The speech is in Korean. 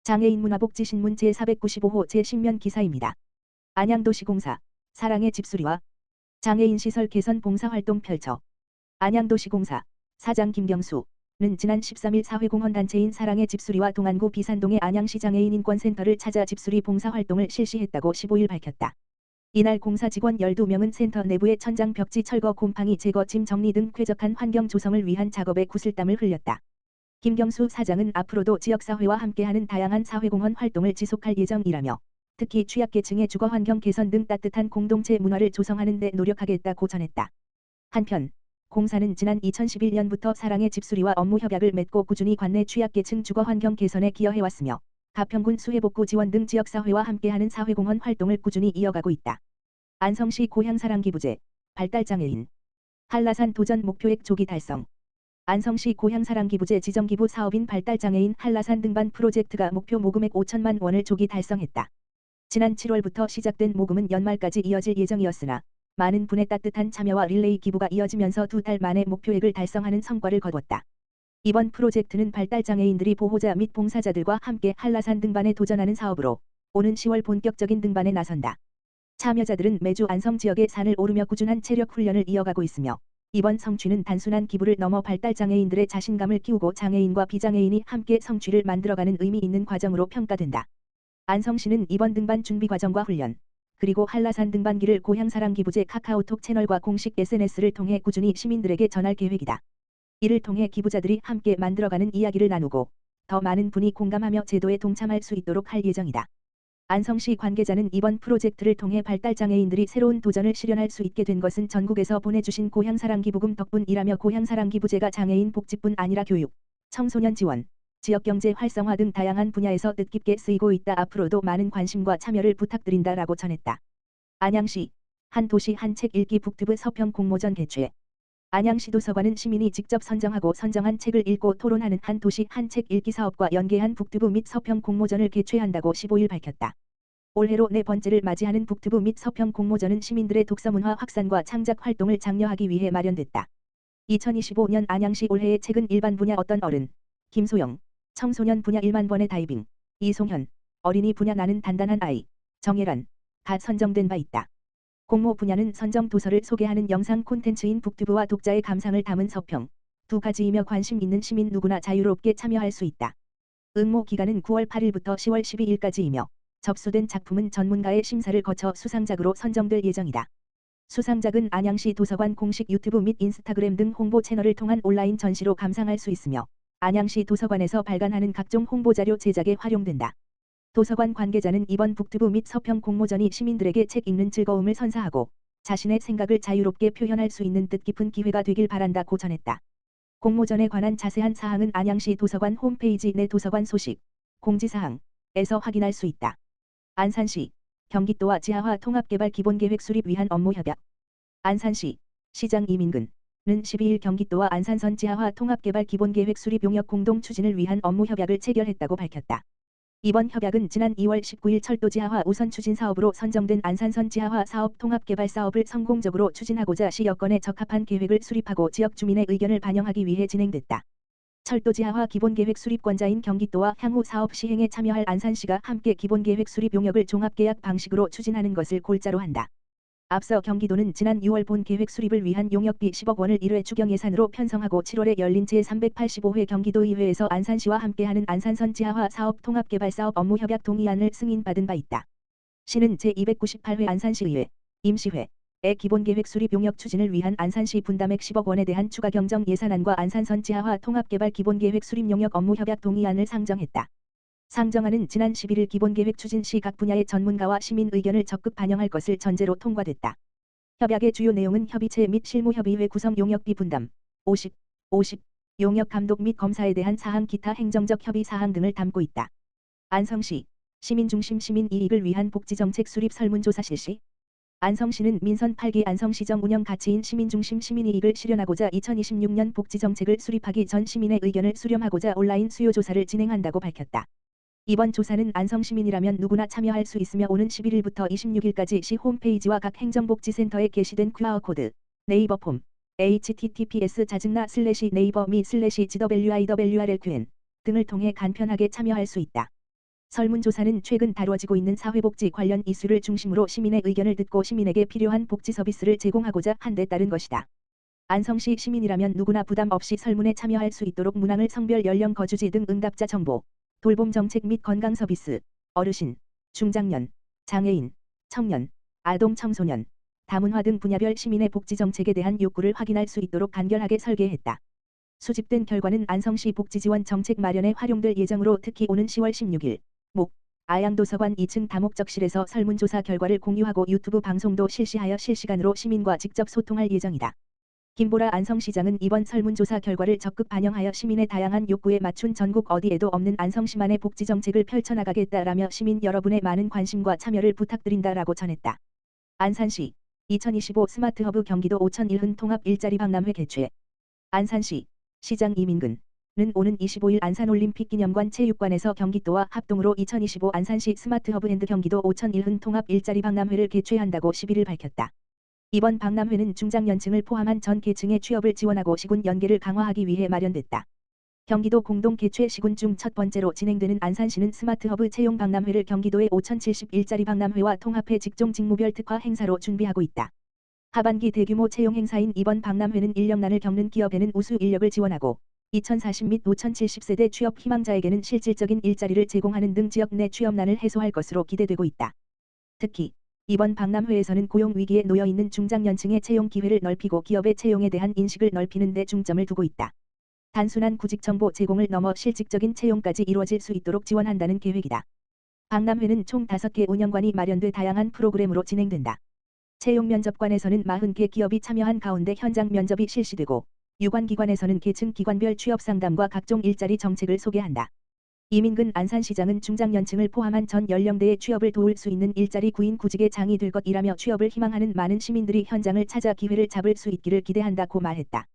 장애인 문화복지신문 제495호 제10면 기사입니다. 안양도시공사 사랑의 집수리와 장애인 시설 개선 봉사활동 펼쳐. 안양도시공사 사장 김경수는 지난 13일 사회공헌단체인 사랑의 집수리와 동안구 비산동의 안양시 장애인 인권센터를 찾아 집수리 봉사활동을 실시했다고 15일 밝혔다. 이날 공사 직원 12명은 센터 내부의 천장 벽지 철거 곰팡이 제거 짐 정리 등 쾌적한 환경 조성을 위한 작업에 구슬땀을 흘렸다. 김경수 사장은 앞으로도 지역사회와 함께하는 다양한 사회공헌 활동을 지속할 예정이라며 특히 취약계층의 주거환경 개선 등 따뜻한 공동체 문화를 조성하는 데 노력하겠다고 전했다. 한편 공사는 지난 2011년부터 사랑의 집수리와 업무 협약을 맺고 꾸준히 관내 취약계층 주거환경 개선에 기여해왔으며 가평군 수해복구 지원 등 지역사회와 함께하는 사회공헌 활동을 꾸준히 이어가고 있다. 안성시 고향사랑기부제 발달장애인 한라산 도전 목표액 조기 달성. 안성시 고향사랑기부제 지정기부 사업인 발달장애인 한라산 등반 프로젝트가 목표 모금액 5천만 원을 조기 달성했다. 지난 7월부터 시작된 모금은 연말까지 이어질 예정이었으나 많은 분의 따뜻한 참여와 릴레이 기부가 이어지면서 2달 만에 목표액을 달성하는 성과를 거뒀다. 이번 프로젝트는 발달장애인들이 보호자 및 봉사자들과 함께 한라산 등반에 도전하는 사업으로 오는 10월 본격적인 등반에 나선다. 참여자들은 매주 안성 지역의 산을 오르며 꾸준한 체력 훈련을 이어가고 있으며 이번 성취는 단순한 기부를 넘어 발달장애인들의 자신감을 키우고 장애인과 비장애인이 함께 성취를 만들어가는 의미 있는 과정으로 평가된다. 안성시는 이번 등반 준비 과정과 훈련, 그리고 한라산 등반기를 고향사랑기부제 카카오톡 채널과 공식 SNS를 통해 꾸준히 시민들에게 전할 계획이다. 이를 통해 기부자들이 함께 만들어가는 이야기를 나누고 더 많은 분이 공감하며 제도에 동참할 수 있도록 할 예정이다. 안성시 관계자는 이번 프로젝트를 통해 발달장애인들이 새로운 도전을 실현할 수 있게 된 것은 전국에서 보내주신 고향사랑기부금 덕분이라며 고향사랑기부제가 장애인 복지뿐 아니라 교육, 청소년 지원, 지역경제 활성화 등 다양한 분야에서 뜻깊게 쓰이고 있다. 앞으로도 많은 관심과 참여를 부탁드린다라고 전했다. 안양시 한 도시 한 책 읽기 북튜브 서평 공모전 개최. 안양시 도서관은 시민이 직접 선정하고 선정한 책을 읽고 토론하는 한 도시 한 책 읽기 사업과 연계한 북튜브 및 서평 공모전을 개최한다고 15일 밝혔다. 올해로 4번째를 맞이하는 북튜브 및 서평 공모전은 시민들의 독서문화 확산과 창작 활동을 장려하기 위해 마련됐다. 2025년 안양시 올해의 책은 일반 분야 어떤 어른, 김소영, 청소년 분야 1만 번의 다이빙, 이송현, 어린이 분야 나는 단단한 아이, 정예란, 가 선정된 바 있다. 공모 분야는 선정 도서를 소개하는 영상 콘텐츠인 북튜브와 독자의 감상을 담은 서평, 두 가지이며 관심 있는 시민 누구나 자유롭게 참여할 수 있다. 응모 기간은 9월 8일부터 10월 12일까지이며 접수된 작품은 전문가의 심사를 거쳐 수상작으로 선정될 예정이다. 수상작은 안양시 도서관 공식 유튜브 및 인스타그램 등 홍보 채널을 통한 온라인 전시로 감상할 수 있으며 안양시 도서관에서 발간하는 각종 홍보자료 제작에 활용된다. 도서관 관계자는 이번 북튜브 및 서평 공모전이 시민들에게 책 읽는 즐거움을 선사하고 자신의 생각을 자유롭게 표현할 수 있는 뜻깊은 기회가 되길 바란다고 전했다. 공모전에 관한 자세한 사항은 안양시 도서관 홈페이지 내 도서관 소식, 공지사항에서 확인할 수 있다. 안산시 경기도와 지하화 통합개발 기본계획 수립 위한 업무 협약. 안산시 시장 이민근은 12일 경기도와 안산선 지하화 통합개발 기본계획 수립 용역 공동 추진을 위한 업무 협약을 체결했다고 밝혔다. 이번 협약은 지난 2월 19일 철도 지하화 우선 추진 사업으로 선정된 안산선 지하화 사업 통합개발 사업을 성공적으로 추진하고자 시 여건에 적합한 계획을 수립하고 지역 주민의 의견을 반영하기 위해 진행됐다. 철도 지하화 기본계획 수립권자인 경기도와 향후 사업 시행에 참여할 안산시가 함께 기본계획 수립 용역을 종합계약 방식으로 추진하는 것을 골자로 한다. 앞서 경기도는 지난 6월 본 계획 수립을 위한 용역비 10억 원을 1회 추경 예산으로 편성하고 7월에 열린 제385회 경기도의회에서 안산시와 함께하는 안산선 지하화 사업 통합개발 사업 업무 협약 동의안을 승인받은 바 있다. 시는 제298회 안산시의회, 임시회의 기본계획 수립 용역 추진을 위한 안산시 분담액 10억 원에 대한 추가 경정 예산안과 안산선 지하화 통합개발 기본계획 수립 용역 업무 협약 동의안을 상정했다. 상정안은 지난 11일 기본계획 추진 시 각 분야의 전문가와 시민 의견을 적극 반영할 것을 전제로 통과됐다. 협약의 주요 내용은 협의체 및 실무협의회 구성 용역비 분담, 50, 용역 감독 및 검사에 대한 사항 기타 행정적 협의 사항 등을 담고 있다. 안성시 시민중심 시민 이익을 위한 복지정책 수립 설문조사 실시. 안성시는 민선 8기 안성시정 운영 가치인 시민중심 시민이익을 실현하고자 2026년 복지정책을 수립하기 전 시민의 의견을 수렴하고자 온라인 수요조사를 진행한다고 밝혔다. 이번 조사는 안성시민이라면 누구나 참여할 수 있으며 오는 11일부터 26일까지 시 홈페이지와 각 행정복지센터에 게시된 QR코드, 네이버 폼, https://naver.me/GWIWRLQN 등을 통해 간편하게 참여할 수 있다. 설문조사는 최근 다뤄지고 있는 사회복지 관련 이슈를 중심으로 시민의 의견을 듣고 시민에게 필요한 복지 서비스를 제공하고자 한 데 따른 것이다. 안성시 시민이라면 누구나 부담 없이 설문에 참여할 수 있도록 문항을 성별 연령 거주지 등 응답자 정보, 돌봄 정책 및 건강 서비스, 어르신, 중장년, 장애인, 청년, 아동 청소년, 다문화 등 분야별 시민의 복지 정책에 대한 욕구를 확인할 수 있도록 간결하게 설계했다. 수집된 결과는 안성시 복지지원 정책 마련에 활용될 예정으로 특히 오는 10월 16일 목 아양도서관 2층 다목적실에서 설문조사 결과를 공유하고 유튜브 방송도 실시하여 실시간으로 시민과 직접 소통할 예정이다. 김보라 안성시장은 이번 설문조사 결과를 적극 반영하여 시민의 다양한 욕구에 맞춘 전국 어디에도 없는 안성시만의 복지정책을 펼쳐나가겠다라며 시민 여러분의 많은 관심과 참여를 부탁드린다라고 전했다. 안산시 2025 스마트허브 경기도 오천 1흔 통합 일자리 박람회 개최. 안산시 시장 이민근은 오는 25일 안산올림픽 기념관 체육관에서 경기도와 합동으로 2025 안산시 스마트허브 앤드 경기도 오천 1흔 통합 일자리 박람회를 개최한다고 11일 밝혔다. 이번 박람회는 중장년층을 포함한 전 계층의 취업을 지원하고 시군 연계를 강화하기 위해 마련됐다. 경기도 공동 개최 시군 중 첫 번째로 진행되는 안산시는 스마트허브 채용 박람회를 경기도의 5070 일자리 박람회와 통합해 직종 직무별 특화 행사로 준비하고 있다. 하반기 대규모 채용 행사인 이번 박람회는 인력난을 겪는 기업에는 우수 인력을 지원하고 2040 및 5070세대 취업 희망자에게는 실질적인 일자리를 제공하는 등 지역 내 취업난을 해소할 것으로 기대되고 있다. 특히 이번 박람회에서는 고용 위기에 놓여 있는 중장년층의 채용 기회를 넓히고 기업의 채용에 대한 인식을 넓히는 데 중점을 두고 있다. 단순한 구직 정보 제공을 넘어 실질적인 채용까지 이루어질 수 있도록 지원한다는 계획이다. 박람회는 총 5개 운영관이 마련돼 다양한 프로그램으로 진행된다. 채용 면접관에서는 40개 기업이 참여한 가운데 현장 면접이 실시되고 유관기관에서는 계층 기관별 취업 상담과 각종 일자리 정책을 소개한다. 이민근 안산시장은 중장년층을 포함한 전 연령대의 취업을 도울 수 있는 일자리 구인 구직의 장이 될 것이라며 취업을 희망하는 많은 시민들이 현장을 찾아 기회를 잡을 수 있기를 기대한다고 말했다.